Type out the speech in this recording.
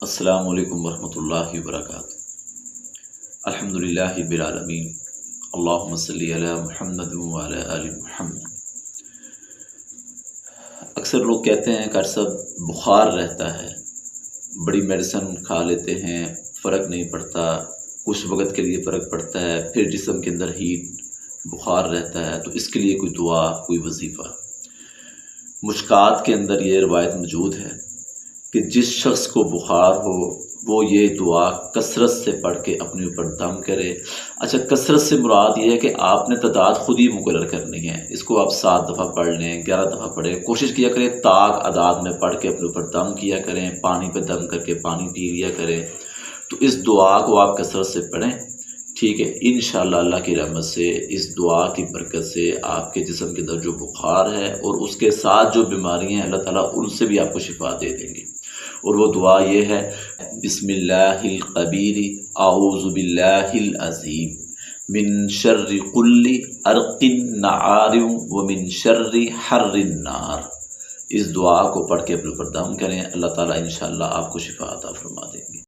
السلام علیکم ورحمۃ اللہ وبرکاتہ۔ الحمدللہ رب العالمین، اللہم صلی علی محمد وعلی آل محمد۔ اکثر لوگ کہتے ہیں کہ سب بخار رہتا ہے، بڑی میڈیسن کھا لیتے ہیں، فرق نہیں پڑتا، کچھ وقت کے لیے فرق پڑتا ہے، پھر جسم کے اندر ہیٹ بخار رہتا ہے، تو اس کے لیے کوئی دعا، کوئی وظیفہ۔ مشکات کے اندر یہ روایت موجود ہے کہ جس شخص کو بخار ہو وہ یہ دعا کثرت سے پڑھ کے اپنے اوپر دم کرے۔ اچھا، کثرت سے مراد یہ ہے کہ آپ نے تعداد خود ہی مقرر کرنی ہے، اس کو آپ 7 دفعہ پڑھ لیں، 11 دفعہ پڑھیں، کوشش کیا کریں طاق اعداد میں پڑھ کے اپنے اوپر دم کیا کریں، پانی پہ دم کر کے پانی پی لیا کریں۔ تو اس دعا کو آپ کثرت سے پڑھیں، ٹھیک ہے؟ انشاءاللہ اللہ کی رحمت سے، اس دعا کی برکت سے آپ کے جسم کے اندر جو بخار ہے اور اس کے ساتھ جو بیماری ہیں، اللہ تعالیٰ ان سے بھی آپ کو شفا دے دیں گے۔ اور وہ دعا یہ ہے: بسم اللہ القبیر اعوذ باللہ العظیم من شر کل عرق نعار ومن شر حر النار۔ اس دعا کو پڑھ کے اپنے اوپر دم کریں، اللہ تعالیٰ انشاءاللہ آپ کو شفا عطا فرما دیں گے۔